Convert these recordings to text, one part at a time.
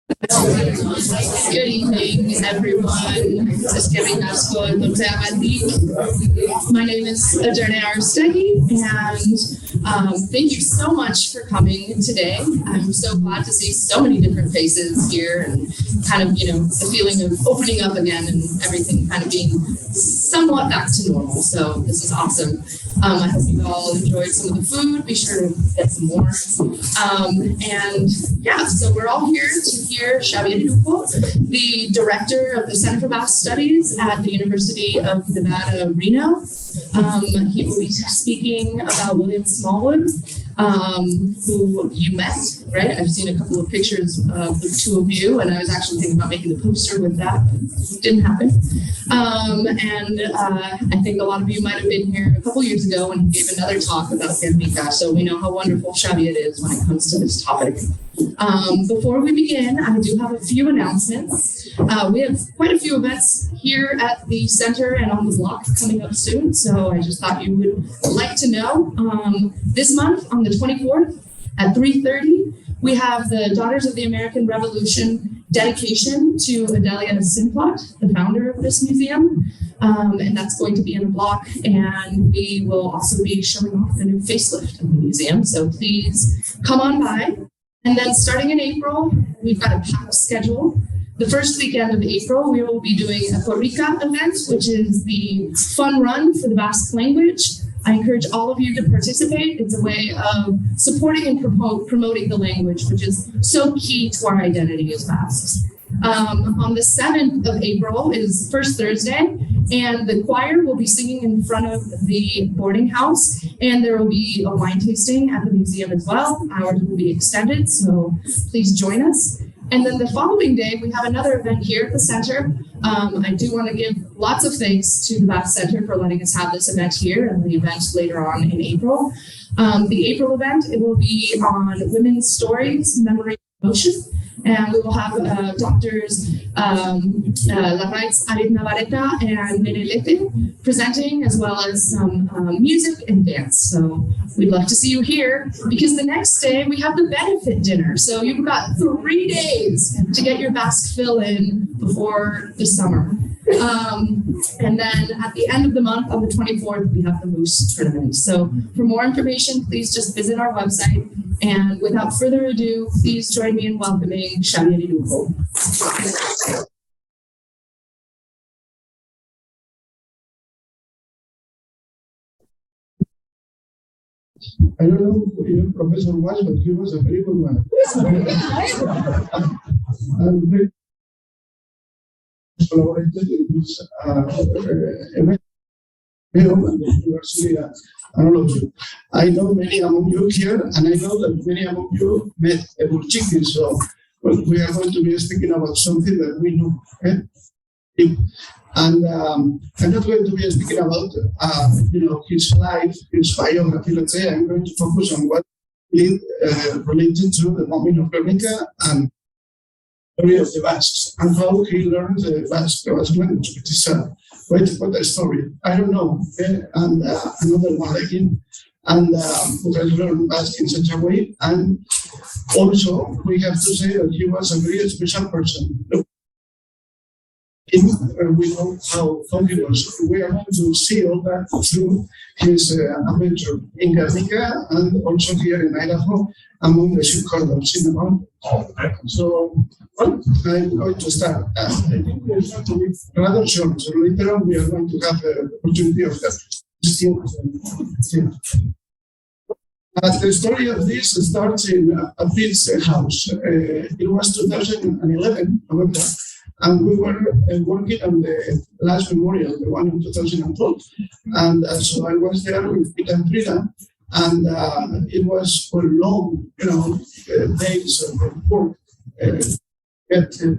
Good evening, everyone. My name is Xabier Irujo, and thank you so much for coming today. I'm so glad to see so many different faces here and kind of, the feeling of opening up again and everything kind of being somewhat back to normal. So this is awesome. I hope you all enjoyed some of the food. Be sure to get some more. So we're all here to hear Xabier Irujo, the director of the Center for Basque Studies at the University of Nevada, Reno. He will be speaking about Bill Smallwood, who you met, right? I've seen a couple of pictures of the two of you, and I was actually thinking about making the poster with that, but it didn't happen. I think a lot of you might have been here a couple years ago when he gave another talk about Gernika, so we know how wonderful Xabier is when it comes to this topic. Before we begin, I do have a few announcements. We have quite a few events here at the center and on the block coming up soon, so I just thought you would like to know. This month, on the 24th at 3:30, we have the Daughters of the American Revolution dedication to Adelia Simplot, the founder of this museum, and that's going to be in a block, and we will also be showing off the new facelift of the museum, so please come on by. And then starting in April, we've got a packed schedule. The first weekend of April, we will be doing a Gernika event, which is the fun run for the Basque language. I encourage all of you to participate. It's a way of supporting and promoting the language, which is so key to our identity as Basques. On the 7th of April is First Thursday, and the choir will be singing in front of the boarding house, and there will be a wine tasting at the museum as well. Ours will be extended, so please join us. And then the following day, we have another event here at the center. I do want to give lots of thanks to the Basque Center for letting us have this event here and the event later on in April. The April event, it will be on women's stories, memory, and emotion. And we will have doctors Larraitz Arit Navarreta and Menelete presenting, as well as some music and dance. So we'd love to see you here, because the next day we have the benefit dinner. So you've got 3 days to get your Basque fill in before the summer. And then at the end of the month, on the 24th, we have the Moose tournament. So for more information, please just visit our website. And without further ado, please join me in welcoming Xabier Irujo. I don't know who your professor was, but he was a very good one. And we collaborated in this event. University, I know many among you here, and I know that many among you met Egurtxiki, so we are going to be speaking about something that we know. Okay? And I'm not going to be speaking about his life, his biography. Let's say I'm going to focus on what he related to the moment of Gernika and the story of the Basques and how he learned the Basque language. It is quite a story. I don't know. Okay? And another one like him, and who has learned Basque in such a way. And also, we have to say that he was a very special person. We know how he was. We are going to see all that through his adventure in Gernika and also here in Idaho among the sheep herders in the mountain. So, I'm going to start. I think we're going to be rather short, so later on we are going to have the opportunity of that. The story of this starts in a Bill's house. It was 2011, November. And we were working on the last memorial, the one in 2012. And so I was there with Peter and Frida, and it was for long, days of work. It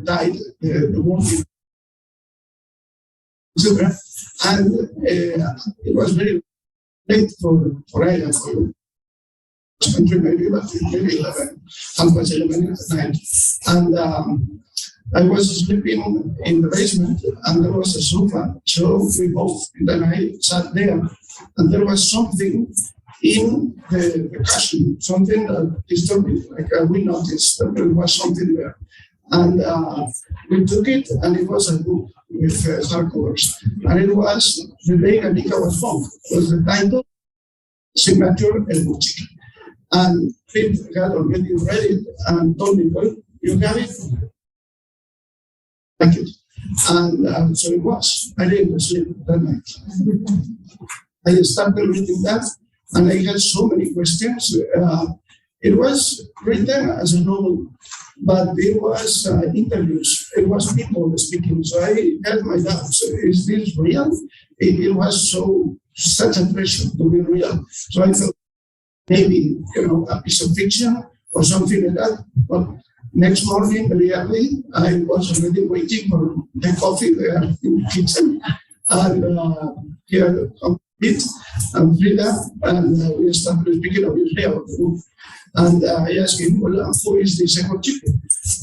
died, the working, etc. And it was very late for Idaho. Country maybe, but maybe 11, 11 at night. And I was sleeping in the basement, and there was a sofa. So we both, then I sat there, and there was something in the cushion, something that disturbed me. Like we noticed that there was something there. And we took it, and it was a book with hardcovers. And it was The Day Gernika Was Found, was the title, signature Egurtxiki. And Pete had already read it and told me, well, you have it? Like it. And so it was. I didn't sleep that night. I started reading that, and I had so many questions. It was written as a novel, but it was interviews. It was people speaking. So I had my doubts. Is this real? It was such a treasure to be real. So I thought maybe a piece of fiction or something like that. But next morning, very early, I was already waiting for the coffee there in the kitchen, and here Pete and Frida, and we started speaking obviously about the book. And I asked him, well, who is this Egurtxiki?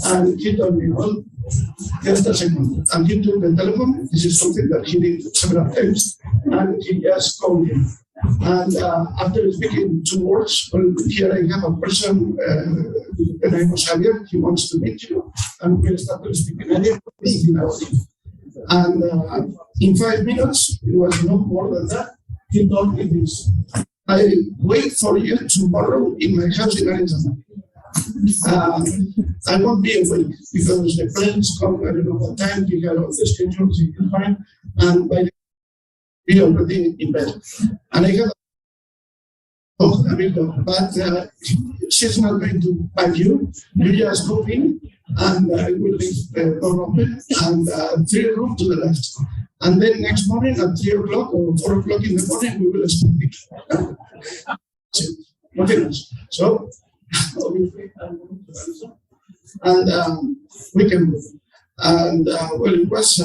And he told me, well, just a second. And he took the telephone. This is something that he did several times. And he just called him. And after speaking 2 words, well, here I have a person, the name is Xabier, he wants to meet you. And we started speaking again. And in 5 minutes, it was no more than that, he told me this. I wait for you tomorrow in my house in Arizona. I won't be awake because the planes come, I don't know what time, you got all the schedules, you can find, and by the be already in bed. And I have but she's not going to bite you. You just go in, and I will leave the door open, and 3 rooms to the left. And then next morning at 3 o'clock or 4 o'clock in the morning, we will speak. Nothing else. So, obviously, and we can move. And well, it was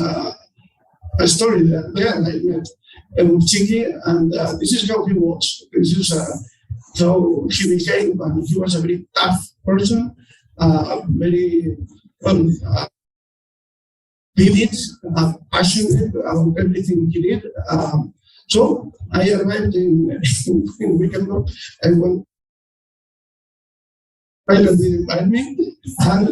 a story that there I met Egurtxiki, and this is how he was. This is how he became, and he was a very tough person, very vivid, passionate about everything he did. So I arrived in Wickenburg. I went. Pilot did invite me, and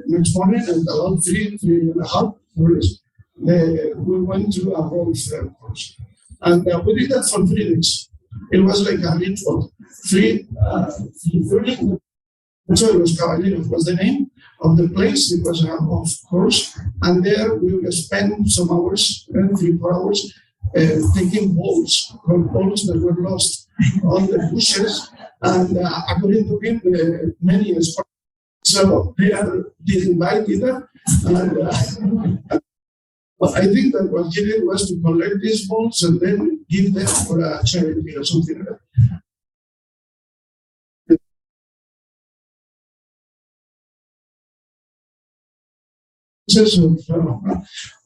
next morning at around 3:30, we went to a golf course, and we did that for 3 days. It was like a ritual. 3:30. So it was Caballeros was the name of the place. It was a golf course, and there we would spend some hours, 3-4 hours, taking balls that were lost on the bushes. And according to him, many sports, so they did invite either. And I think that what he did was to collect these balls and then give them for a charity or something like that.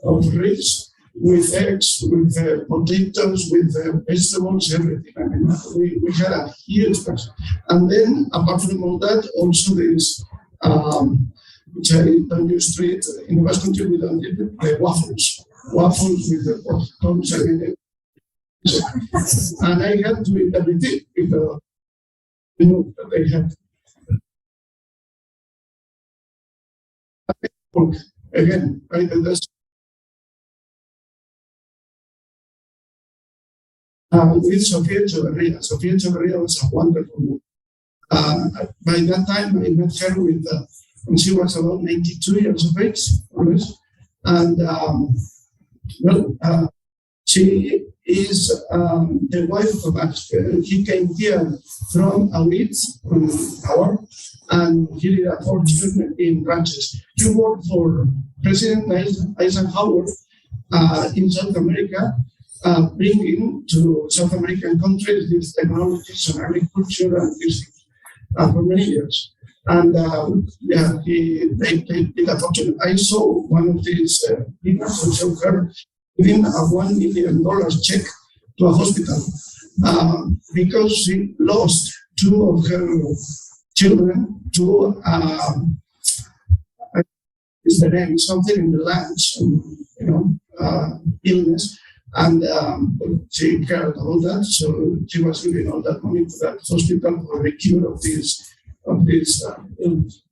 Of rice with eggs, with potatoes, with vegetables, everything. I mean, we had a huge person. And then, apart from all that, also this, which I don't use to eat, in the Basque Country, we don't eat the waffles. Waffles with the potatoes and and I had to eat everything because, they had again, right? And that's with Xabier Irujo. Xabier Irujo was a wonderful woman. By that time, I met her when she was about 92 years of age, and she is the wife of a. He came here from Auschwitz, from our, and he did a fortune in ranches. He worked for President Eisenhower in South America, bringing to South American countries these technologies and agriculture and these things for many years. And they did a fortune. I saw one of these people who showed her giving a $1 million check to a hospital because she lost 2 of her children to is the name, something in the lungs, illness. And she cared about that, so she was giving all that money to that hospital for the cure of this illness.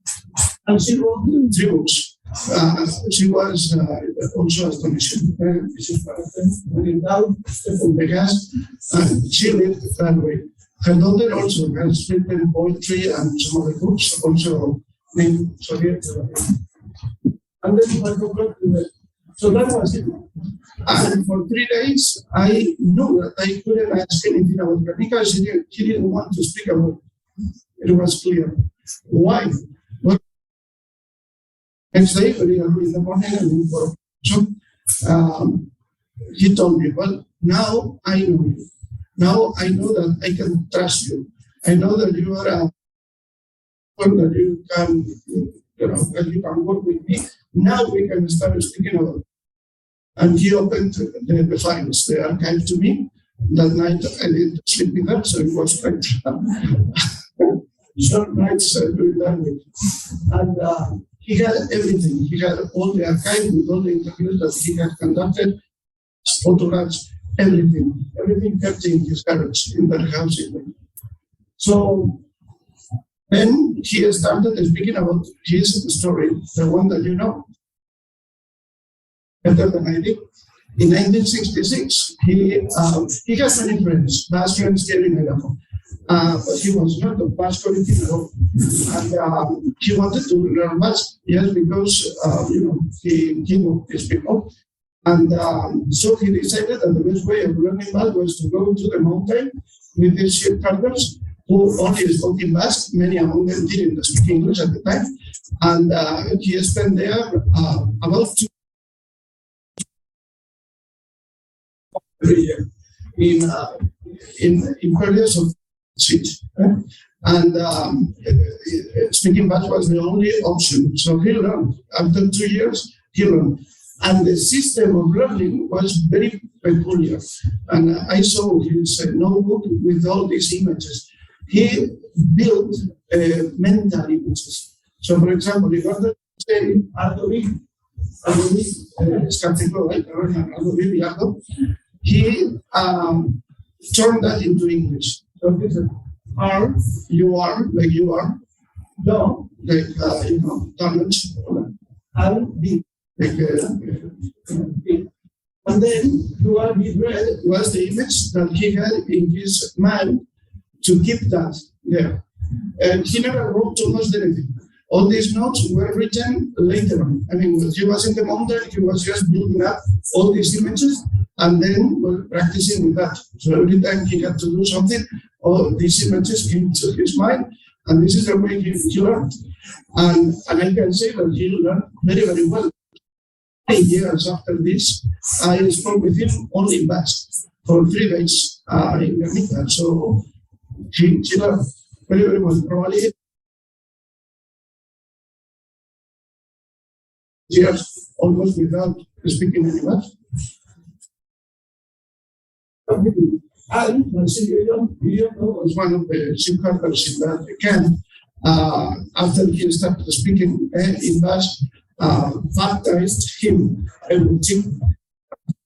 And she wrote 3 books. She was also astonishing. This is when down from the gas. She lived that way. Her daughter also has written poetry and some other books, also named Xabier Irujo. And then I forgot to it. So that was it. And for 3 days, I knew that I couldn't ask anything about Gernika. She didn't want to speak about it. It was clear. Why? Well, next day, very early in the morning, he told me, well, now I know you. Now I know that I can trust you. I know that you are a that you can, that you can work with me. Now we can start speaking about it. And he opened the files, the archive to me. That night I didn't sleep with her, so it was quite short nights doing that with. And he had everything. He had all the archive with all the interviews that he had conducted, photographs, everything. Everything kept in his garage in that house. So then he started speaking about his story, the one that you know better than I did. In 1966, he has many friends, Basque friends here in Idaho. But he was not of Basque origin at all. And he wanted to learn Basque, yes, because he knew these people. And so he decided that the best way of learning Basque was to go to the mountain with these sheep herders who only spoke in Basque. Many among them didn't speak English at the time. And he spent there about 2 every year in periods of siege. And speaking Basque was the only option. So he learned. After 2 years, he learned. And the system of learning was very peculiar. And I saw his notebook with all these images. He built mental images. So, for example, if I were to say Ardovi, he turned that into English. So he said, R, you are, like you are, no, like, Donald, and B. And then what he read was the image that he had in his mind to keep that there. And he never wrote too much anything. All these notes were written later on. I mean, when he was in the mountain, he was just building up all these images and then practicing with that. So every time he had to do something, all these images came to his mind, and this is the way he learned. And I can say that he learned very, very well. 8 years after this, I spoke with him only in Basque for 3 days in Gernika. So he learned very, very well. Probably years almost without speaking any Basque. And was one of the sheep herders in that camp. After he started speaking in Basque, baptized him, Egurtxiki,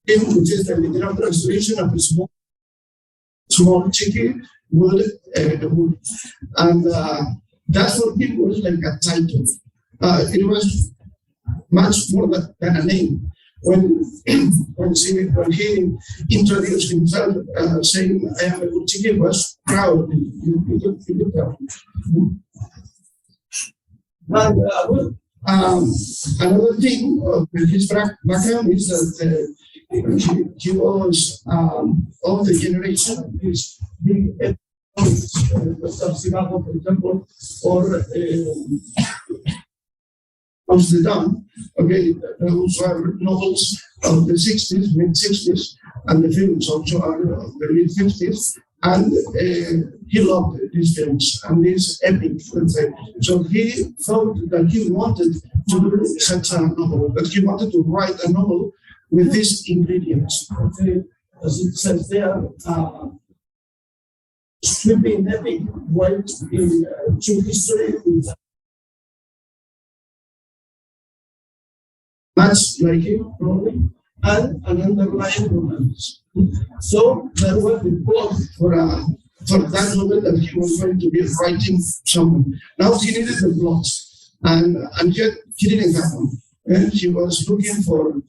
which is the literal translation of a small chiki wood. And that for him was like a title. It was much more than a name. When he introduced himself, saying, I am Egurtxiki, was proud. You proud. And another thing with his background is that he was of the generation of these big for example, or Amsterdam. Okay, those were novels of the 60s, mid-60s, and the films also are of the mid-50s. And he loved these films and these epic, let's say. So he thought that he wanted to do such a novel, that he wanted to write a novel with these ingredients. Okay, as it says there, sweeping epic, went in true history with much like him, probably, and an underlying romance. So there was the plot for that novel that he was going to be writing someone. Now he needed the plot. and yet he didn't have one. And he was looking for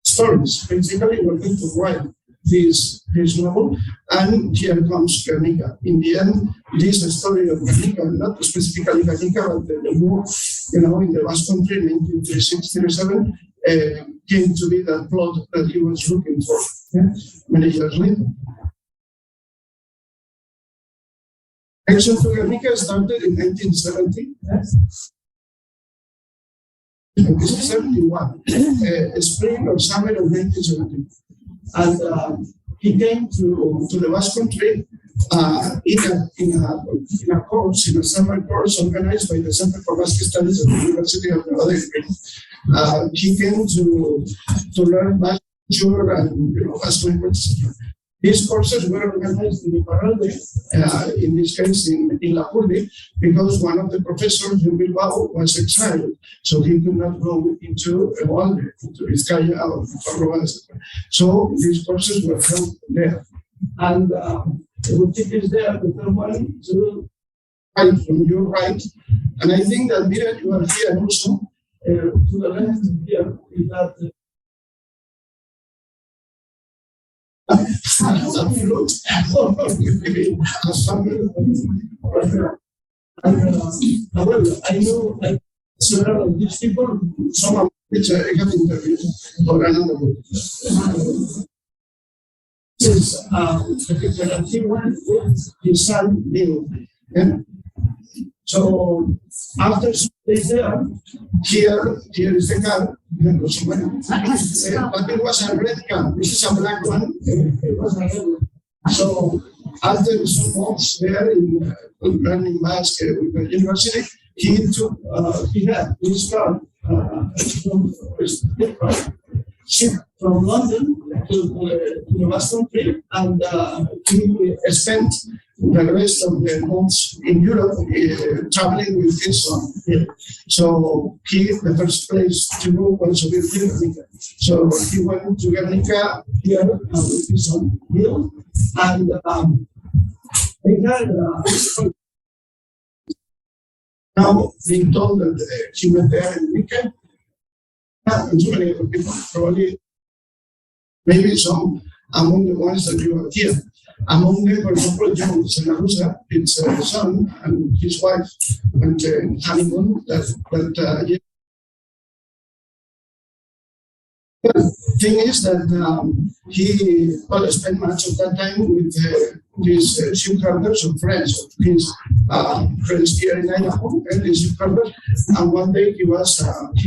stories. Basically, we're going to write this novel, and here comes Gernika. In the end, it is a story of Gernika, not specifically Gernika, but the war, in the Basque Country in 1936-37 came to be that plot that he was looking for many years later. Action to Gernika started in 1970. 1971, spring or summer of 1970. And he came to the Basque Country in a course, in a summer course organized by the Center for Basque Studies at the University of Nevada. He came to learn Basque culture and Basque language. These courses were organized in the Paralde, in this case in Lapurdi, because one of the professors in Bilbao was exiled, so he could not go into Evalde, into Vizcaya or Cordoba, etc. So these courses were held there. And Egurtxiki is there, the third one, to right from your right. And I think that, Mira, you are here also, to the left here, is that a flute. Well, I know several of these people, some of which I have interviewed for another book. This is the picture that he went with his son, Bill. So after some days there, here is the car. But it was a red car. This is a black one. It was a red one. So after some months there in learning Basque with the university, he had this car shipped from London to the Basque Country, and he spent the rest of the months in Europe traveling with his son. So the first place to go was to Gernika. So he went to Gernika here with his son Bill, and they had now being told that he went there in the weekend. And so many other people, probably maybe some among the ones that you are here. Among them, for example, John Senarusa, it's a son, and his wife went to honeymoon. The thing is that he spent much of that time with these ship carvers of friends friends here in Idaho, and these ship carvers. And one day he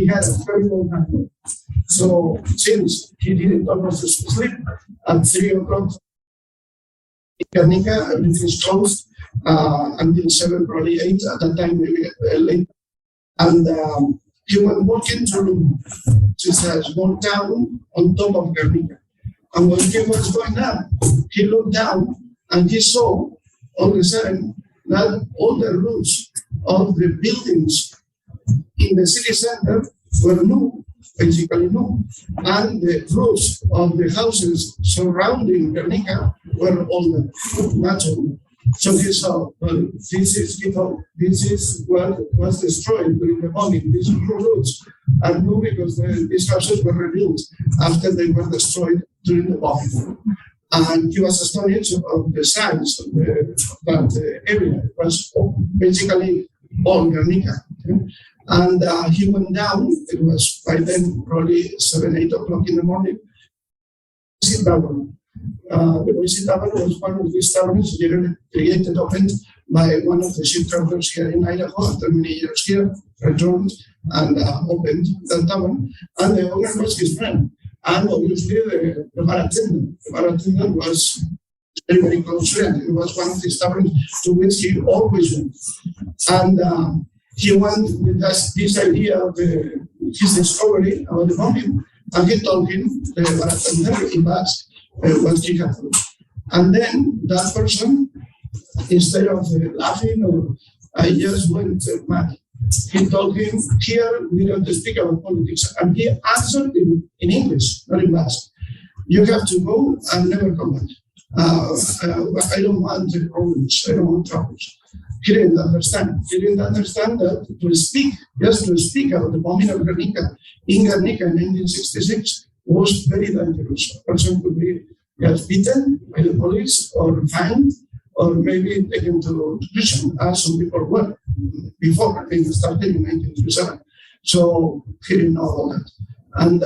had a very long time. So since he didn't almost sleep, at 3 o'clock in Gernika, everything is closed until 7, probably 8 at that time, maybe late. And he went walking through this small town on top of Gernika. And when he was going up, he looked down and he saw all of a sudden that all the roofs of the buildings in the city center were new, basically new. And the roofs of the houses surrounding Gernika were older, much older. So he saw, well, this is what was destroyed during the bombing. These roofs are new because these houses were rebuilt after they were destroyed during the bombing. And he was astonished of the size of that area. It was basically all Gernika. And he went down. It was by then probably 7, 8 o'clock in the morning. The Boise Tavern was one of these taverns created, opened by one of the ship carvers here in Idaho after many years here, returned and opened that tavern. And the owner was his friend. And obviously the bar attendant. The bar attendant was very, very close friend. It was one of these taverns to which he always went. And he went with this idea of his discovery about the bombing, and he told him, the bar attendant in Basque, what he had done. And then that person, instead of laughing or I just went mad, he told him, here we don't speak about politics. And he answered in English, not in Basque. You have to go and never come back. I don't want problems. I don't want troubles. he didn't understand. He didn't understand that just to speak about the bombing of Gernika in 1966 was very dangerous. A person could be just beaten by the police or fined or maybe taken to prison, as some people were before. It started in 1937. So he didn't know all that. And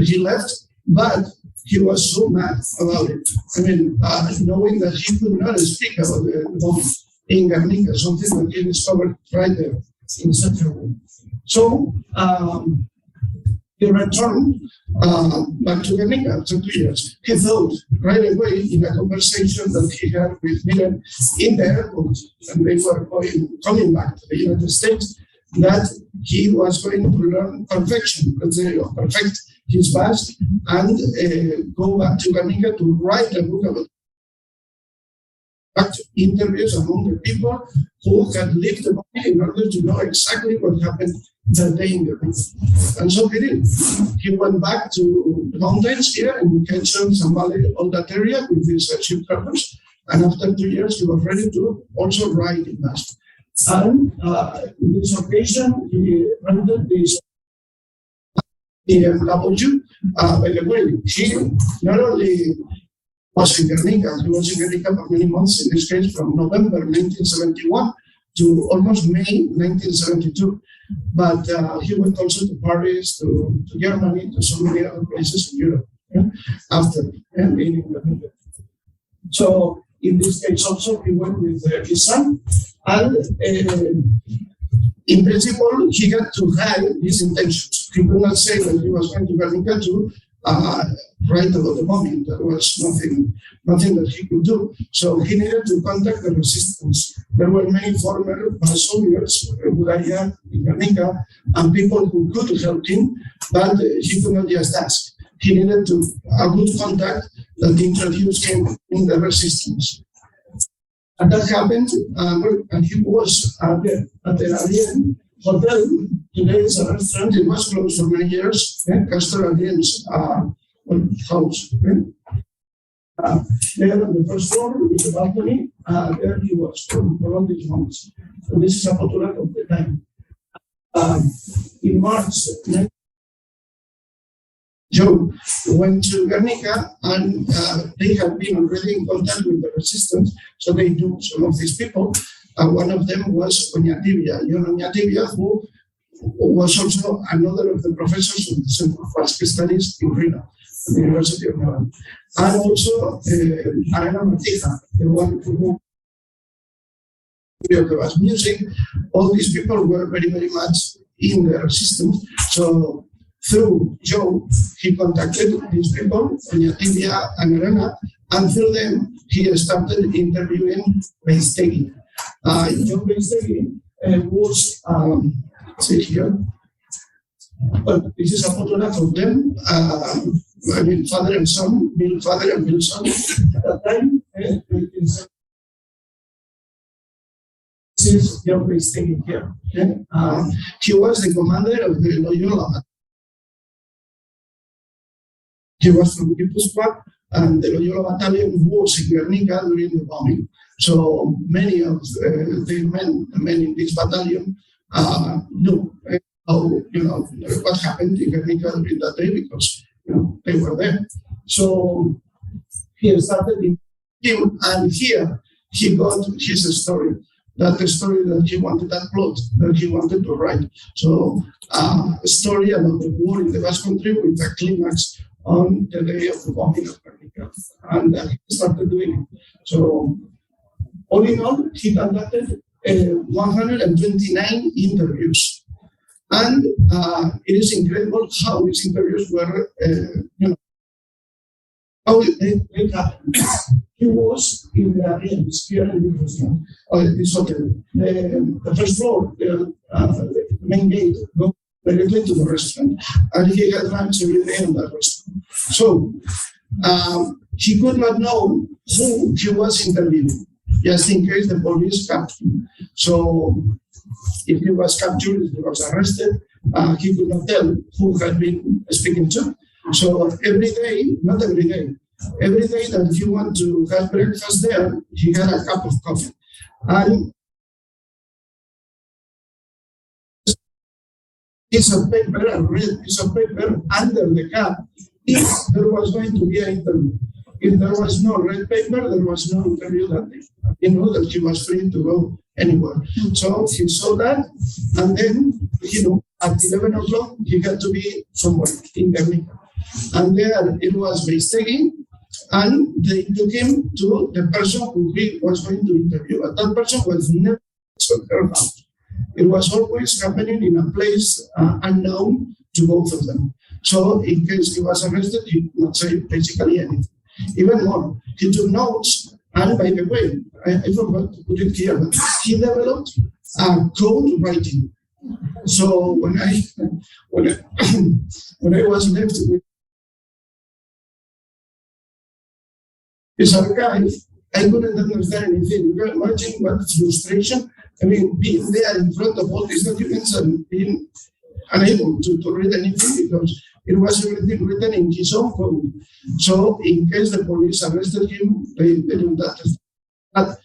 he left, but he was so mad about it. I mean, knowing that he could not speak about the bomb in Gernika, something that he discovered right there in such a way. So he returned back to Gernika after 2 years. He thought right away in a conversation that he had with Miller in the airport, and they were coming back to the United States, that he was going to learn perfection, let's say, or perfect his Basque, and go back to Gernika to write a book about interviews among the people who had lived the bombing in order to know exactly what happened that day in Gernika. And so he did. He went back to the mountains here in Quechua, Zambale, all that area with his ship carvers. And after 2 years, he was ready to also write in Basque. And in this occasion, he rented this BMW. By the way, he not only was in Gernika, he was in Gernika for many months, in this case from November 1971 to almost May 1972. But he went also to Paris, to Germany, to so many other places in Europe after being in Gernika. So in this case also, he went with his son. And in principle, he had to hide his intentions. He could not say that he was going to Gernika to write about the bombing. There was nothing that he could do. So he needed to contact the resistance. There were many former soldiers, Budaya, in Gernika, and people who could help him, but he could not just ask. He needed a good contact that introduced him in the resistance. And that happened, and he was at the Alien Hotel. Today it's a restaurant. It was closed for many years. Castor Alien's house. There on the first floor with the balcony, there he was for all these months. So this is a photograph of the time. In March, Joe went to Gernika, and they had been already in contact with the resistance, so they knew some of these people. One of them was Oñatibia, Oñatibia, who was also another of the professors of the Center for Basque Studies in Reno, the University of Nevada. And also Arena Martija, the one who the Basque music. All these people were very, very much in the resistance. So through Joe, he contacted these people, Oñatibia and Arena, and through them, he started interviewing Beistegi. Joe Beistegi was, see here, well, this is a photograph of them. I mean, father and son, father and Bill son at that time. This is Joe Beistegi here. He was the commander of the Loyola. He was from Gipuzkoa, and the Loyola Battalion was in Gernika during the bombing. So many of the men in this battalion knew how, what happened in Gernika during that day, because they were there. So he started in him, and here he got his story. That the story that he wanted, that plot that he wanted to write. So a story about the war in the Basque Country with a climax on the day of the bombing of Gernika, and he started doing it. So all in all, he conducted 129 interviews, and it is incredible how these interviews were, how it happened. He was in the Ariens here in this hotel. The first floor, the main gate, goes directly to the restaurant, and he had lunch every day in that restaurant. So he could not know who he was interviewing, just in case the police captured him. So if he was captured, if he was arrested, he could not tell who had been speaking to. So every day, not every day, every day that he wanted to have breakfast there, he had a cup of coffee. And piece of paper, a red piece of paper under the cap, if there was going to be an interview. If there was no red paper, there was no interview that day. He knew that he was free to go anywhere. So he saw that, and then, at 11 o'clock, he had to be somewhere in Gernika. And there it was Beistegui, and they took him to the person who he was going to interview. But that person was never heard about. It was always happening in a place unknown to both of them. So in case he was arrested, he would not say basically anything. Even more, he took notes, and by the way, I forgot to put it here, but he developed code writing. So when I was left with his archive, I couldn't understand anything. You can imagine what frustration. I mean, being there in front of all these documents and being unable to read anything because it was everything written in his own code. So in case the police arrested him, they did that. But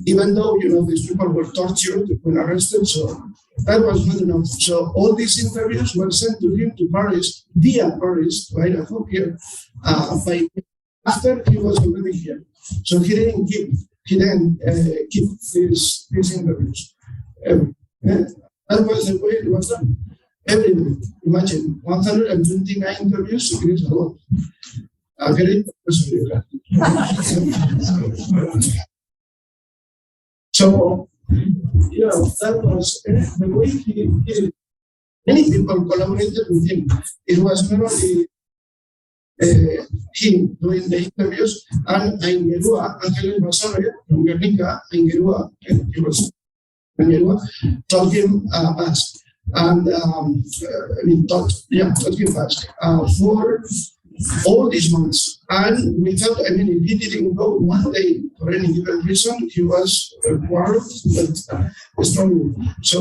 even though, these people were tortured when arrested, so that was not enough. So all these interviews were sent to him to Paris, via Paris, to Idaho here, after he was already here. So he didn't keep these interviews. That was the way it was done. Every day. Imagine 129 interviews, it is a lot. A great professor. So, that was the way he many people collaborated with him. It was not only him doing the interviews, and Aingerua, Ángeles Basabe from Gernika, Aingerua, he was Aingerua, taught him Basque. And taught him Basque for all these months. And without, if he didn't go one day for any given reason, he was quarreled, but strongly. So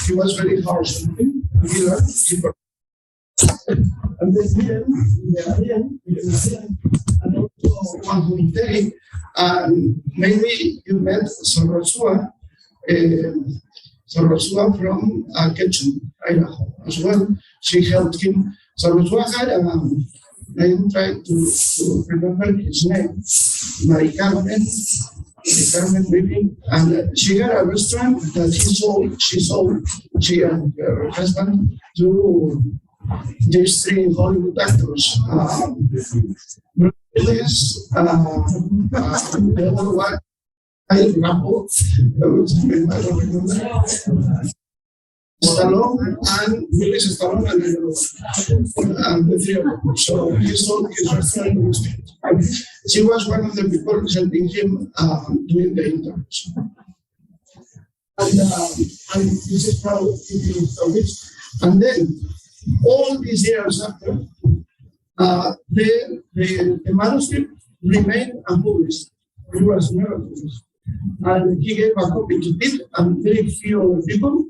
he was very harsh on him. And then here, and also one committee, and maybe you met Sarasua from Ketchum, Idaho, as well. She helped him. Sarasua had I tried to remember his name, Mari Carmen maybe, and she had a restaurant that she and her husband, to these three Hollywood actors. Willis, the other one, I don't remember. Stallone and Willis Stallone and the three of them. So he sold his restaurant. She was one of the people helping him doing the interviews. And this is how he told it. And then, all these years after, the manuscript remained unpublished. It was never published. And he gave a copy to Bill and very few other people.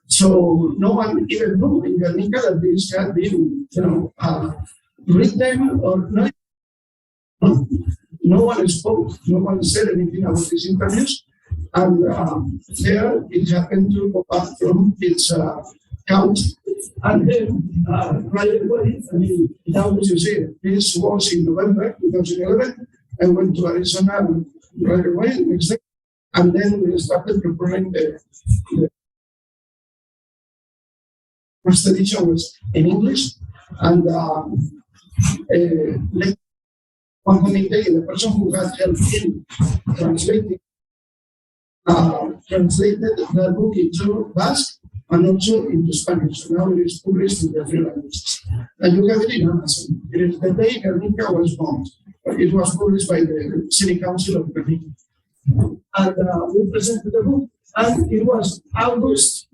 So no one even knew in Gernika that this had been, written or not. No one spoke, no one said anything about these interviews. And there it happened to pop up from its count. And then right away, now as you see, this was in November 2011. I went to Arizona right away next day. And then we started preparing the first edition was in English, and one committee, the person who had helped him translated the book into Basque and also into Spanish. So now it is published in the three languages. And you have it in Amazon. It is the day Gernika was bombed. It was published by the City Council of Gernika. And we presented the book, and it was August.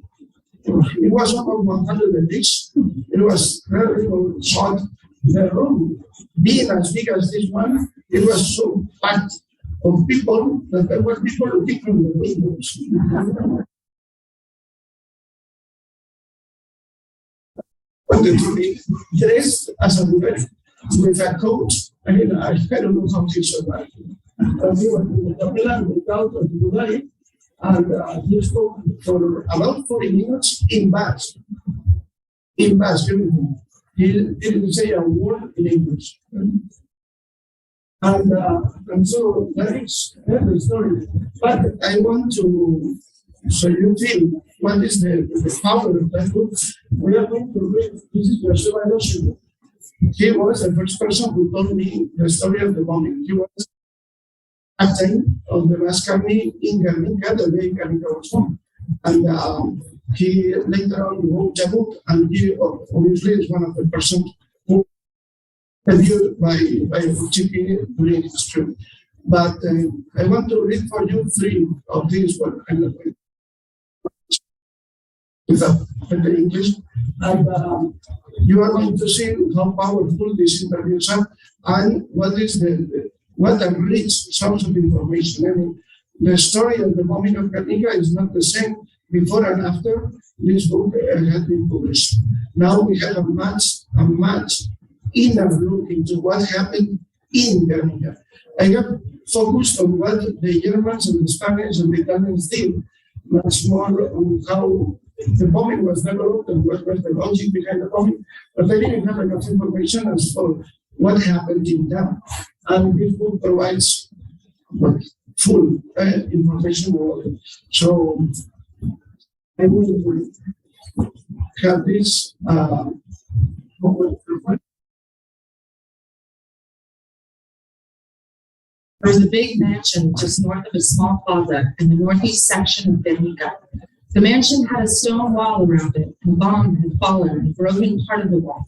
It was about 100 days. It was very short. The room, being as big as this one, it was so packed of people that there were people looking from the windows. Wanted to be dressed as a woman with a coat. I don't know how he survived. He went to the plan without a Bulgari, And he spoke for about 40 minutes in Basque. In Basque, everything. He didn't say a word in English. And so that is the story. But I want to, so you feel what is the power of that book. We are going to read, this is Xabier Irujo. He was the first person who told me the story of the bombing. He was captain of the Basque Army in Gernika, the way Gernika was formed. And he later on wrote a book, and he obviously is one of the persons who reviewed by Egurtxiki during his trip. But I want to read for you three of these one without the English. And you are going to see how powerful these interviews are and what is what a rich source of information. I mean, the story of the bombing of Gernika is not the same before and after this book had been published. Now we have a much inner look into what happened in Gernika. I have focused on what the Germans and the Spaniards and the Italians did, much more on how the bombing was developed and what was the logic behind the bombing, but I didn't have enough information as for what happened in them. And this book provides full information. So I will have this. There's a big mansion just north of a small plaza in the northeast section of Gernika. The mansion had a stone wall around it, and a bomb had fallen and broken part of the wall.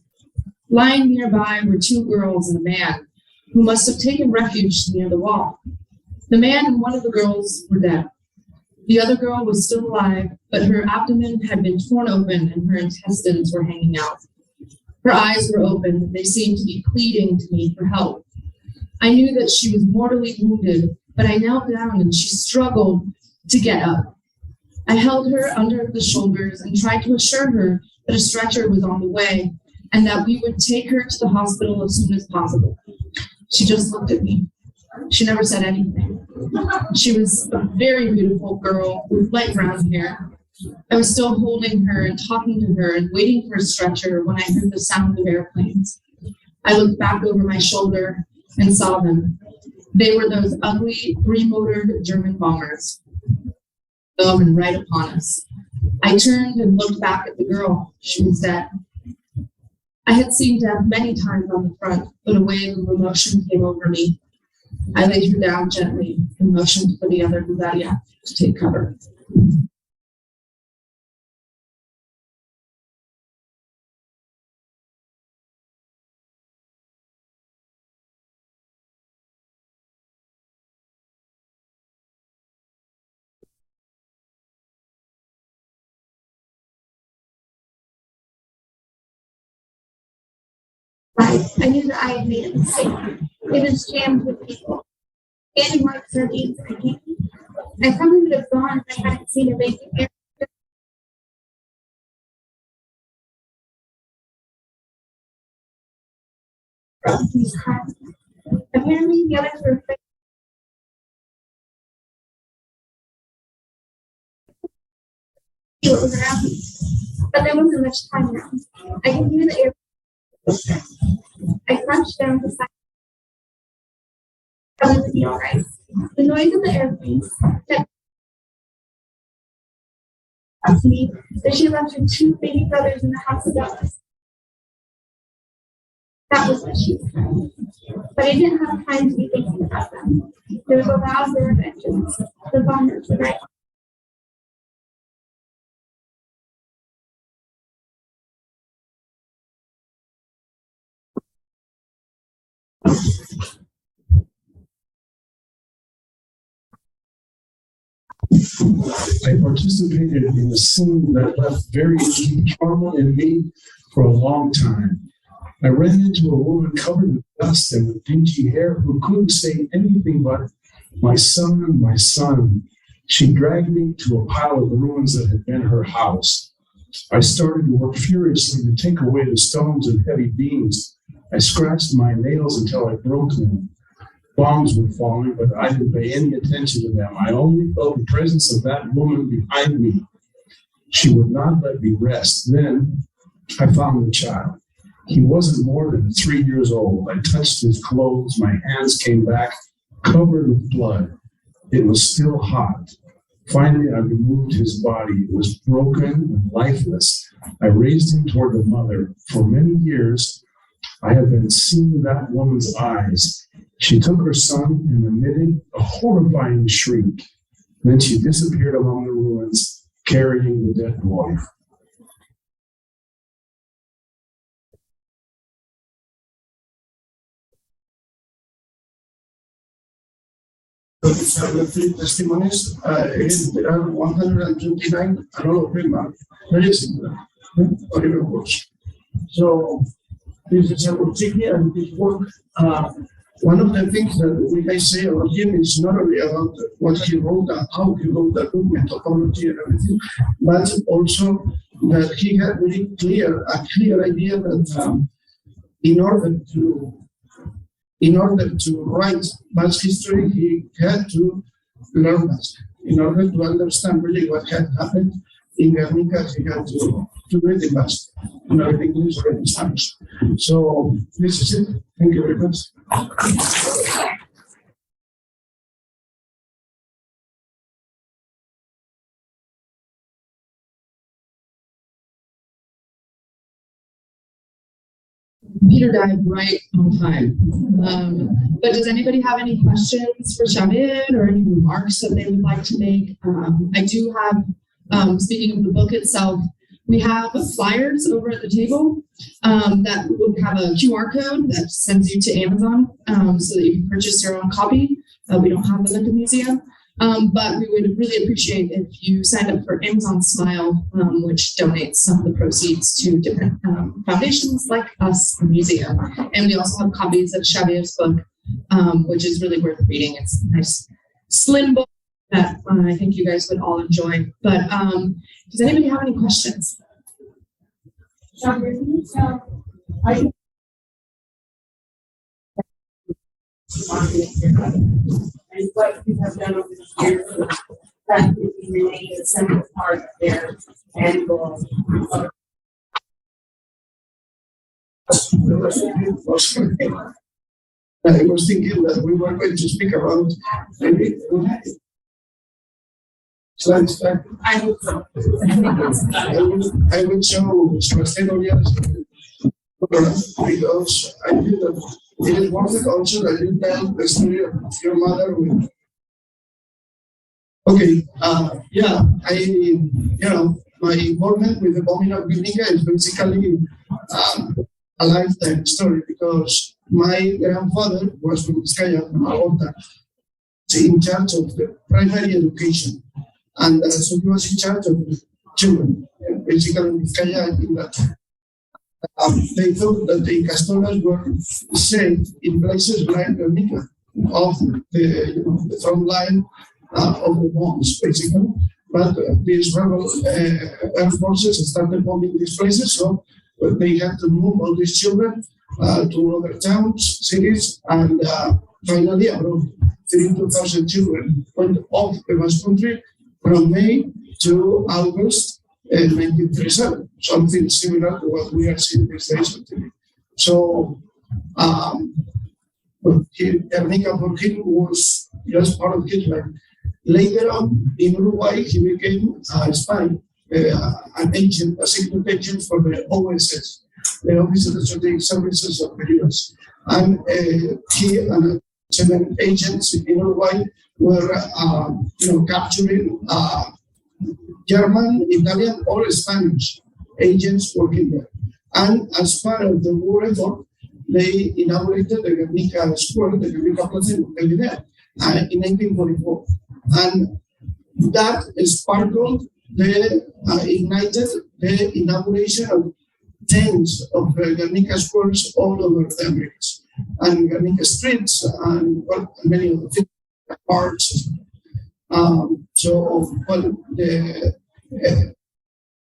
Lying nearby were two girls and a man, who must have taken refuge near the wall. The man and one of the girls were dead. The other girl was still alive, but her abdomen had been torn open and her intestines were hanging out. Her eyes were open, and they seemed to be pleading to me for help. I knew that she was mortally wounded, but I knelt down and she struggled to get up. I held her under the shoulders and tried to assure her that a stretcher was on the way and that we would take her to the hospital as soon as possible. She just looked at me. She never said anything. She was a very beautiful girl with light brown hair. I was still holding her and talking to her and waiting for a stretcher when I heard the sound of airplanes. I looked back over my shoulder and saw them. They were those ugly, three-motored German bombers. Going right upon us. I turned and looked back at the girl. She was dead. I had seen death many times on the front, but a wave of emotion came over me. I laid her down gently and motioned for the other Gudaria to take cover. I knew that I had made a mistake. It was jammed with people. Standing like sardines in a can. I probably would have gone if I hadn't seen a baby air. He's crying. Apparently, the others were afraid. See what was around me. But there wasn't much time now. I could hear the air. I crouched down beside. Probably would be all right. The noise of the airplanes kept me that she left her two baby brothers in the house above us. That was what she was saying. But I didn't have time to be thinking about them. There was a loud roar of engines. The bombers were right. I participated in a scene that left very deep trauma in me for a long time. I ran into a woman covered with dust and with dingy hair who couldn't say anything but, "My son, my son." She dragged me to a pile of ruins that had been her house. I started to work furiously to take away the stones and heavy beams. I scratched my nails until I broke them. Bombs were falling, but I didn't pay any attention to them. I only felt the presence of that woman behind me. She would not let me rest. Then I found the child. He wasn't more than 3 years old. I touched his clothes. My hands came back covered with blood. It was still hot. Finally, I removed his body. It was broken and lifeless. I raised him toward the mother. For many years, I have been seeing that woman's eyes. She took her son and emitted a horrifying shriek. Then she disappeared among the ruins, carrying the dead boy. These are the 3 testimonies. Again, there are 129, and all of them are very similar, or even worse. So, this is Egurtxiki, and his work. One of the things that we may say about him is not only about what he wrote and how he wrote the book, methodology and everything, but also that he had a clear idea that in order to write Basque history, he had to learn Basque. In order to understand really what had happened in Gernika, he had to do it in Basque, not in English or in Spanish. So this is it. Thank you very much. Peter died right on time. But does anybody have any questions for Xabier or any remarks that they would like to make? I do have, speaking of the book itself, we have flyers over at the table that will have a QR code that sends you to Amazon so that you can purchase your own copy. We don't have them at the museum. But we would really appreciate if you signed up for Amazon Smile, which donates some of the proceeds to different foundations like us, the museum. And we also have copies of Xabier's book, which is really worth reading. It's a nice, slim book that I think you guys would all enjoy. But does anybody have any questions? Xabier, can you tell, and what you have done over the years that remain a central part of their annual. I was thinking that we were going to speak about maybe slides back. I hope so. I would show Sebastián because I feel that it is worth it also that you tell the story of your mother with. Okay, my involvement with the bombing of Gernika is basically a lifetime story because my grandfather was from Euskara, from Alberta, in charge of the primary education. And so he was in charge of the children, basically in Euskara, in that they thought that the Castoras were safe in places like Gernika, of the front line of the bombs, basically. But these rebel air forces started bombing these places, so they had to move all these children to other towns, cities, and finally about 32,000 children went off the Basque country from May to August 1937, something similar to what we are seeing these days. So, Gernika for him was just part of his life. Later on, in Uruguay, he became a spy, an agent, a secret agent for the OSS, the Office of the Strategic Services of the US. And he and 7 agents in Uruguay were, capturing German, Italian, or Spanish agents working there. And as part of the war effort, they inaugurated the Gernika Square, the Gernika Plaza in 1944. And that sparkled ignited the inauguration of tens of Gernika squares all over the Americas. And Gernika streets and many of the parts. I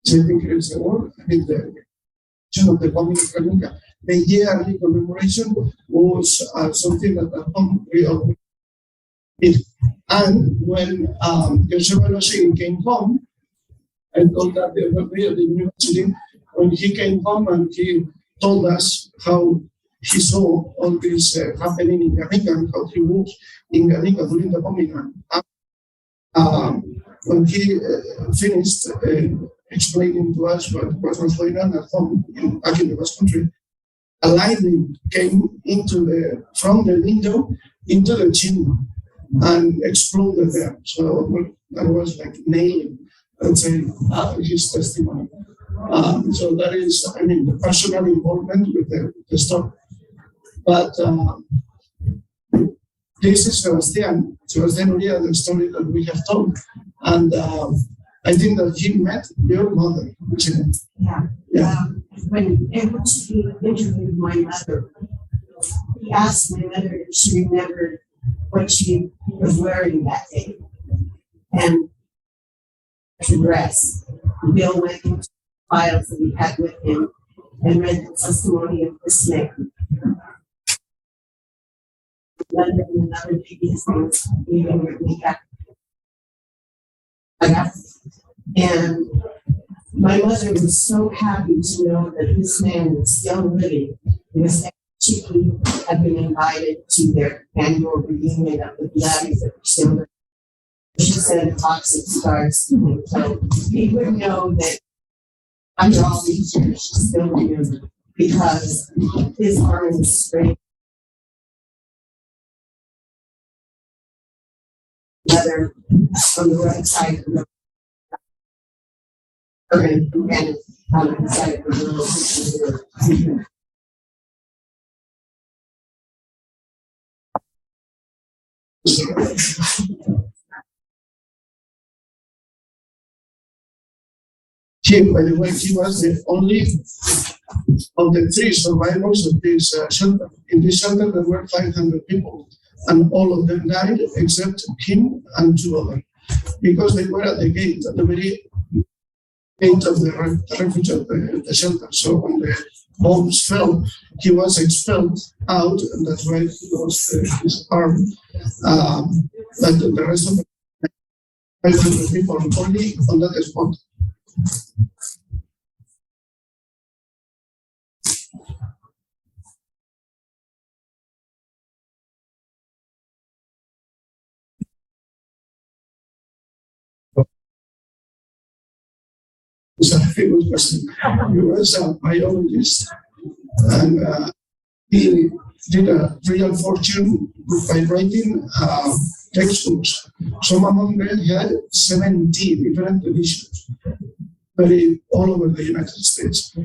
think it's the war. I think the bombing of Gernika the yearly commemoration was something that at home we always did. And when Gernika came home, I told that the other day at the university, when he came home and he told us how he saw all this happening in Gernika and how he was in Gernika during the bombing. When he finished explaining to us what was going on at home back in the Basque Country, a lightning came from the window into the chimney and exploded there. So that was like nailing, let's say, his testimony. So that is, I mean, the personal involvement with the story. But this is Sebastián Uría, the story that we have told. And I think that he met your mother. Yeah. When Egurtxiki interviewed my mother, he asked my mother if she remembered what she was wearing that day. And the dress. Bill went into the files that he had with him and read the testimony of this man. Another lady, his name was Gernika. And my mother was so happy to know that this man was still living because Egurtxiki had been invited to their annual reunion of the Pilates of December. She sent toxic stars to him, so he would know that after all these years, she still remembered because his arm was straight. Mother on the right side of the road. And on the side of the road. By the way, he was the only of the 3 survivors of this shelter. In this shelter, there were 500 people, and all of them died except him and 2 others, because they were at the gate, at the very gate of the refuge of the shelter. So when the bombs fell, he was expelled out, and that's why he lost his arm. But the rest of the 500 people only on that spot. It's a famous person. He was a biologist, and he did a real fortune by writing textbooks. Some among them had 70 different editions, all over the United States.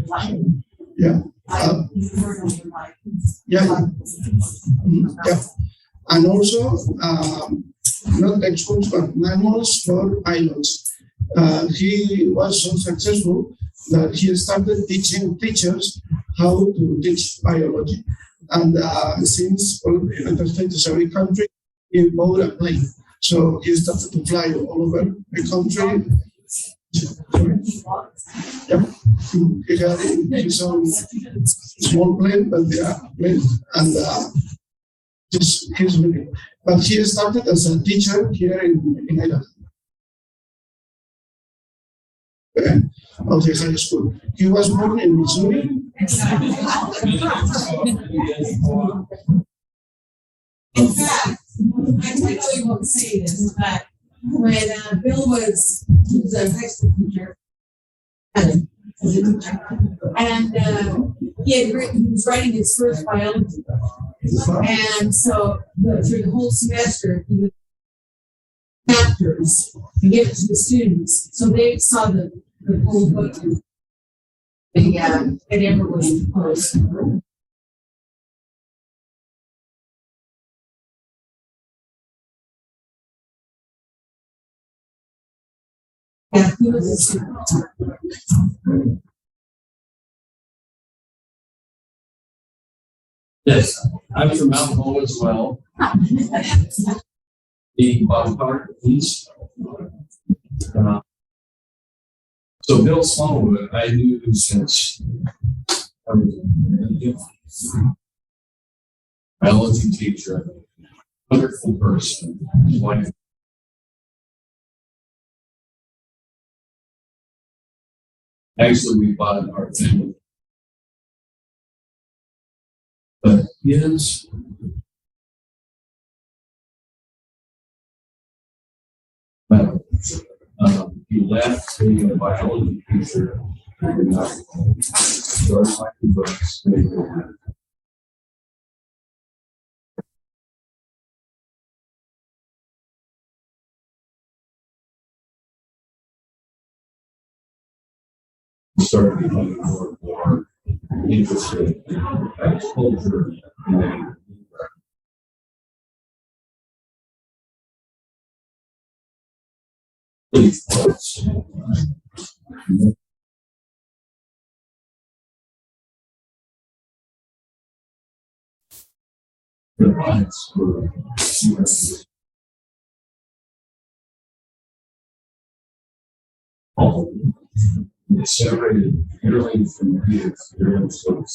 Yeah. Yeah. And also, not textbooks, but manuals for pilots. He was so successful that he started teaching teachers how to teach biology. And since the United States is a big country, he bought a plane. So he started to fly all over the country. Yep. He had his own small plane, but they are planes. And he's really. But he started as a teacher here in Idaho. Of the high school. He was born in Missouri. In fact, I really won't say this, but when Bill was a high school teacher, and he was writing his first biology book. And so through the whole semester, he would chapters and give it to the students, so they saw the whole book. And it never was closed. Yeah, he was a student. Yes, I'm from Mount Hall as well. The bottom part, please. So Bill Smallwood, I knew since I was biology teacher, wonderful person, wife. Actually, we bought our family. But his well, he left being a biology teacher and started writing books. Started becoming more and more interested in agriculture and the rights for all separated purely from the experience of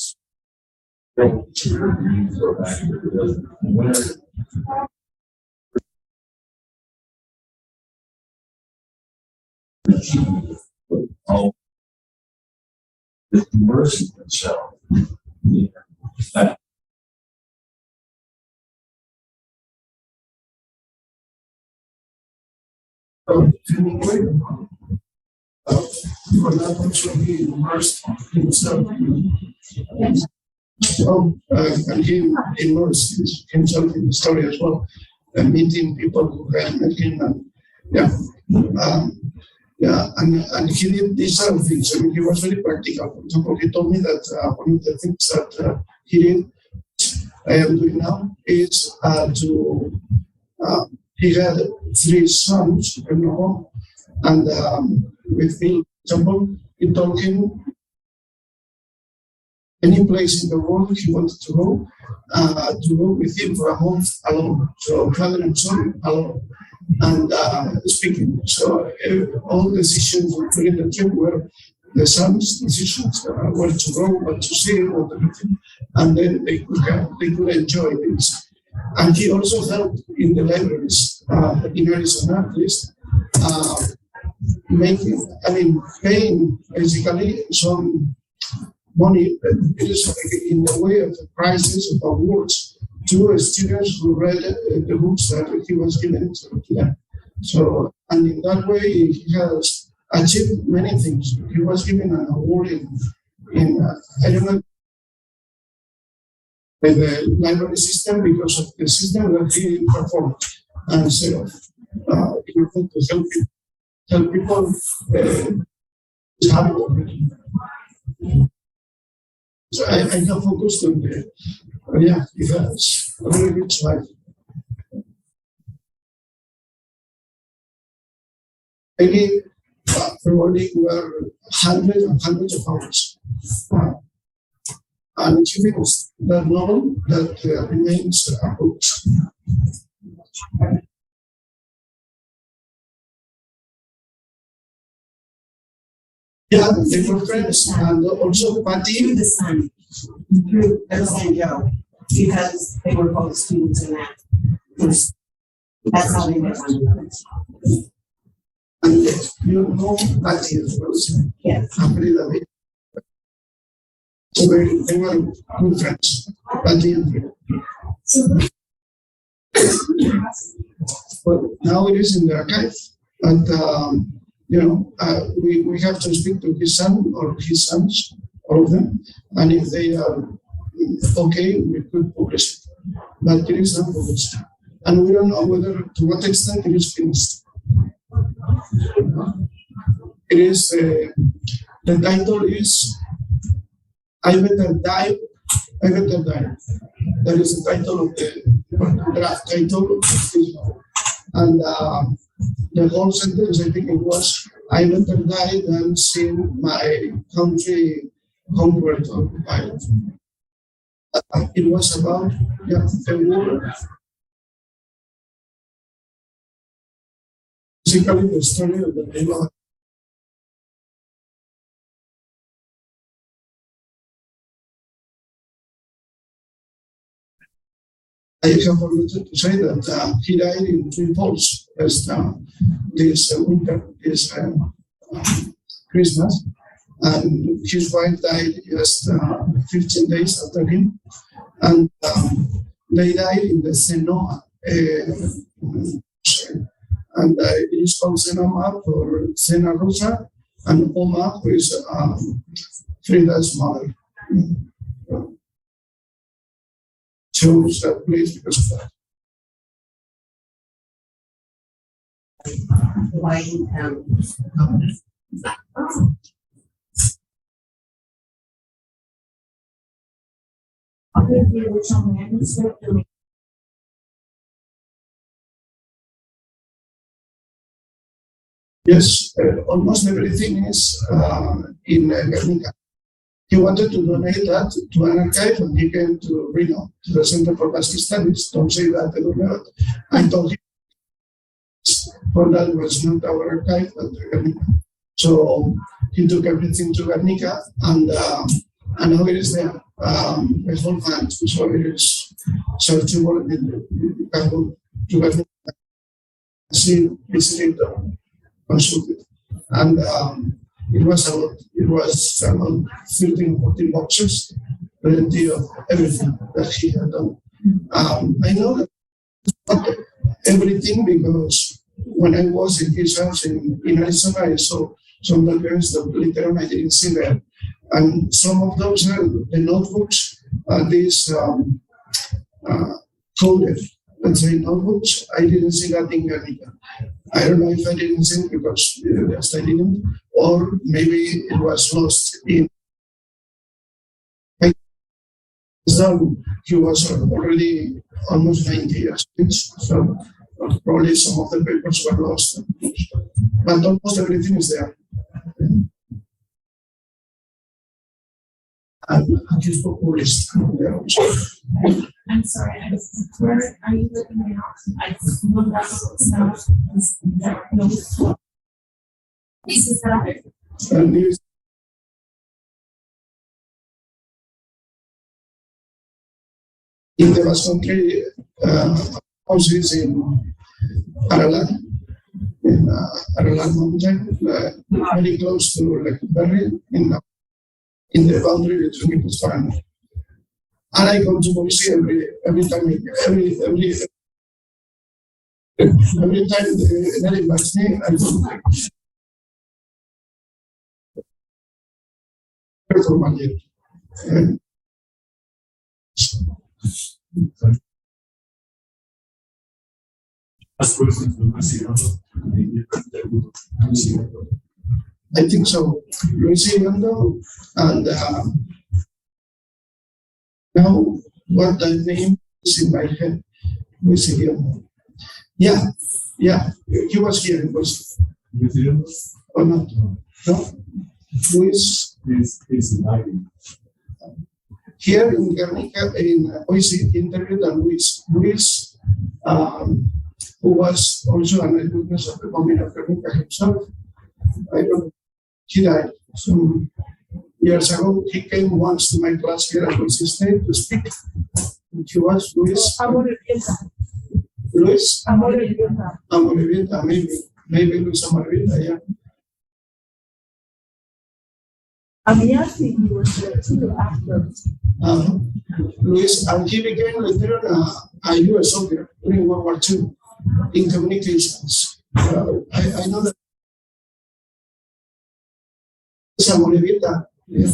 go back to the winter. All the immersing himself. That for that also he immersed himself. So, and he immersed himself in the story as well, and meeting people who had met him. And, and he did these other things. I mean, he was very practical. For example, he told me that one of the things that he did, I am doing now, is he had 3 sons, and with Bill, for example, he told him any place in the world he wanted to go with him for a month alone. So father and son alone, and speaking. So all decisions during the trip were the son's decisions, where to go, what to see, what everything, and then they could enjoy this. And he also helped in the libraries in Arizona, at least, paying basically some money, it is in the way of the prizes of awards to students who read the books that he was given to them. So, and in that way, he has achieved many things. He was given an award in I don't know, the library system because of the system that he performed. And so, in order to help people have it. So I have focused on the, it has a very good slide. Maybe probably were hundreds and hundreds of hours. And achieving that novel that remains a book. Yeah, they were friends, and also Patty. Through the son, through their son Joe, because they were both students in that. That's how they met one another. And you know Patty as well. Yes. So they were good friends, Patty and Bill. But now it is in the archive, and we have to speak to his son or his sons, all of them, and if they are okay, we could publish it. But it is not published, and we don't know whether to what extent it is finished. It is the title is I Better Die. I Better Die. That is the title of the draft title of this novel. And the whole sentence, I think it was, I better die than see my country conquered or occupied. It was about the war. Basically, the story of the people. I have forgotten to say that he died in Twin Falls this winter, this Christmas, and his wife died just 15 days after him, and they died in the Senoa, and it is called Senoma for Sena Rosa, and Oma, who is Frida's mother. Chose that place because of that. Yes, almost everything is in Gernika. He wanted to donate that to an archive, and he came to Reno, to the Center for Basque Studies. Don't say that, Eduardo. I told him for that was not our archive, but Gernika. So he took everything to Gernika, and now it is there, the whole fund. So it is searchable. You can go to Gernika, see, visit it, consult it, and it was about 13, 14 boxes, plenty of everything that he had done. I know that not everything, because when I was in his house in Arizona, I saw some documents that later on I didn't see there. And some of those are the notebooks, these coded, let's say, notebooks. I didn't see that in Gernika. I don't know if I didn't see it because yes, I didn't, or maybe it was lost in. So he was already almost 90 years old, so probably some of the papers were lost, but almost everything is there. And his populist there also. I'm sorry, where are you living now? I just looked up no. This is that. And he's in the Basque Country, houses in Aralar, in Aralar Mountain, very close to Lecumberri, in the boundary between Euskara. And I come to Boise every time the invites me, I go for 1 year. I think so. Eloise and now what the name is in my head. Yeah, he was here. It was or not? No, Luis is inviting. Here in Gernika, in Boise, interviewed Luis. Luis, who was also an eyewitness of the bombing of Gernika himself. I don't know. He died some years ago. He came once to my class here at Boise State to speak. And he was Luis. Luis? Amorevita, maybe Luis Amorevita, yeah. He was there too after. Luis, and he became later on a US soldier during World War II in communications. I know that. Amorevita, yeah.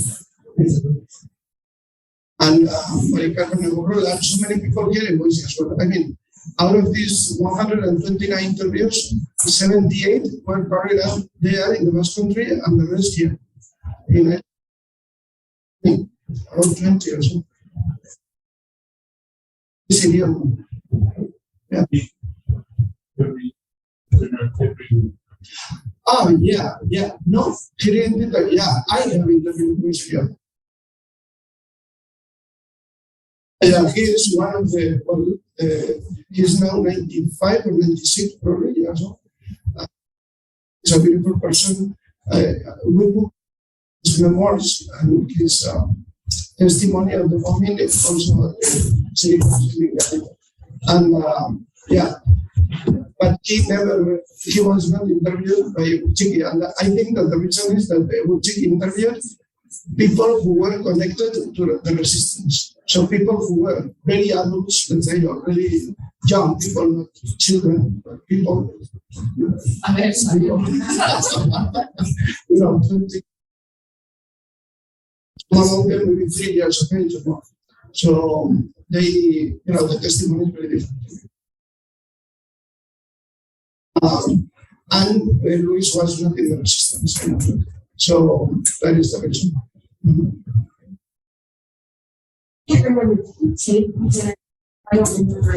And and so many people here in Boise as well. I mean, out of these 129 interviews, 78 were carried out there in the Basque Country, and the rest here in around 20 or so. Yeah. Oh, yeah. No, he didn't do that. Yeah, I have interviewed with him. Yeah, he is one of the, he's now 95 or 96 probably, yeah, so. He's a beautiful person. We put his memoirs and his testimony of the bombing is also And yeah, but he was not interviewed by Egurtxiki. And I think that the reason is that Egurtxiki interviewed people who were connected to the resistance. So people who were very adults, let's say, or really young people, not children, but people. I'm very sorry. You know, 20, one of them maybe 3 years of age or more. So they, you know, the testimony is very different. And Luis was not in the resistance. You know, so that is the reason. I remember the tape. I don't remember.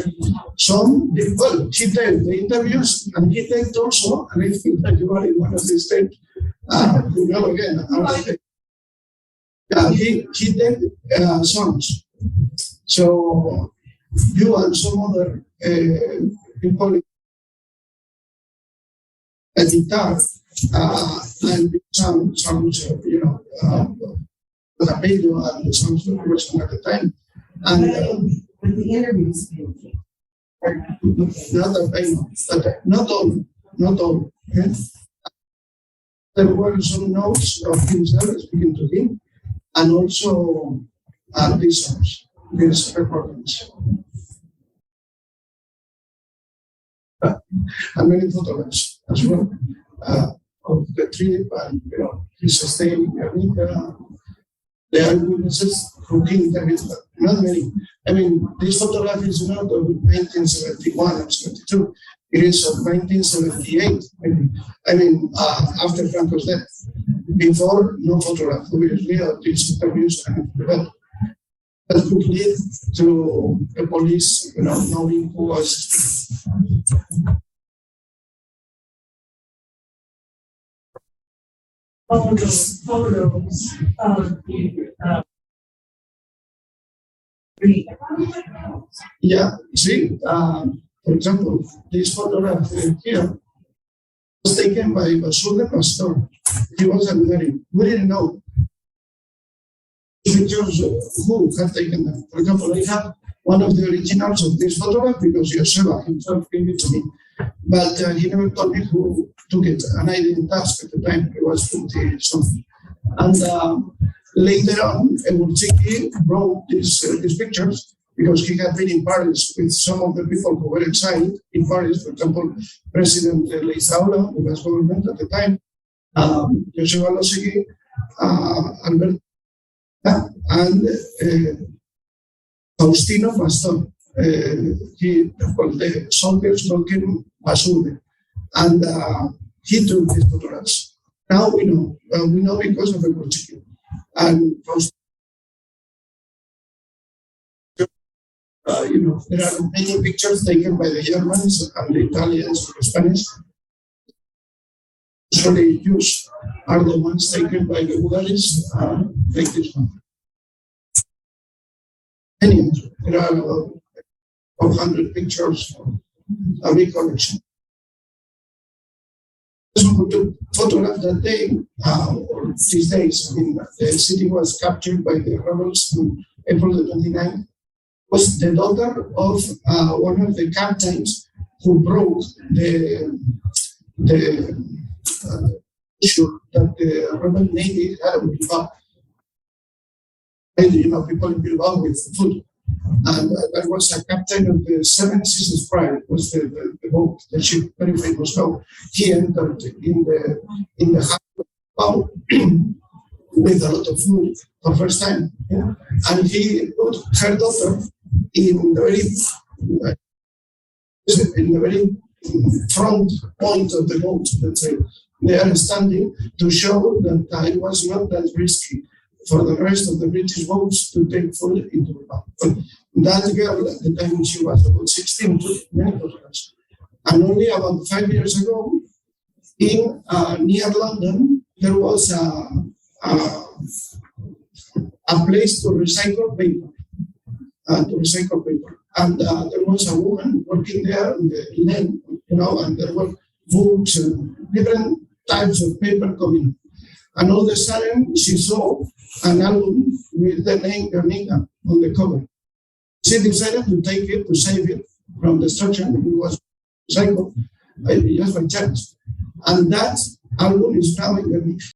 Some, well, he did the interviews and he did also, and I think that you are in one of these tapes, you know, again, he did songs. So you and some other people a guitar and some songs, you know, with a radio and the songs that were at the time. And But the interviews. not that I know, but not all. Okay? There were some notes of himself speaking to him, and also these songs, these recordings. And many photographs as well of the trip, and you know, his stay in Gernika. There are witnesses who came there, but not many. I mean, this photograph is not of 1971 or 72. It is of 1978. I mean, after Franco's death. Before, no photograph, obviously, of these interviews and that could lead to the police, you know, knowing who was. All those photos of the Yeah, see, for example, this photograph here was taken by Basule Pastor. He was a Hungarian. We didn't know pictures who had taken them. For example, I have one of the originals of this photograph because Joseba himself gave it to me. But he never told me who took it, and I didn't ask at the time. It was 20 something. And later on, Egurtxiki brought these pictures because he had been in Paris with some of the people who were exiled in Paris. For example, President Leizaola, who was government at the time, Joseba Losegui, Albert, and Faustino Pastor. The soldiers called him Basule, and he took these photographs. Now we know because of Egurtxiki. And you know, there are many pictures taken by the Germans and the Italians and the Spanish. Usually used are the ones taken by the Bulgarians, like this one. Anyway, there are 400 pictures, a big collection. So to photograph that day, or these days, I mean, the city was captured by the rebels on April the 29th, was the daughter of one of the captains who broke the issue that the rebel navy had with Bilbao. And, you know, people in Bilbao with food. And that was a captain of the Seven Seasons Pride, was the boat, the ship, very famous boat. He entered in the harbor of Bilbao with a lot of food for the first time. Yeah? And he put her daughter in the very front point of the boat, let's say. They are standing to show that it was not that risky for the rest of the British boats to take food into the boat. But that girl, at the time she was about 16, took many photographs. And only about 5 years ago, in near London, there was a place to recycle paper. And there was a woman working there in the lane, you know, and there were books and different types of paper coming. And all of a sudden, she saw an album with the name Gernika on the cover. She decided to take it, to save it, from destruction. It was cycle just by chance. And that album is now in the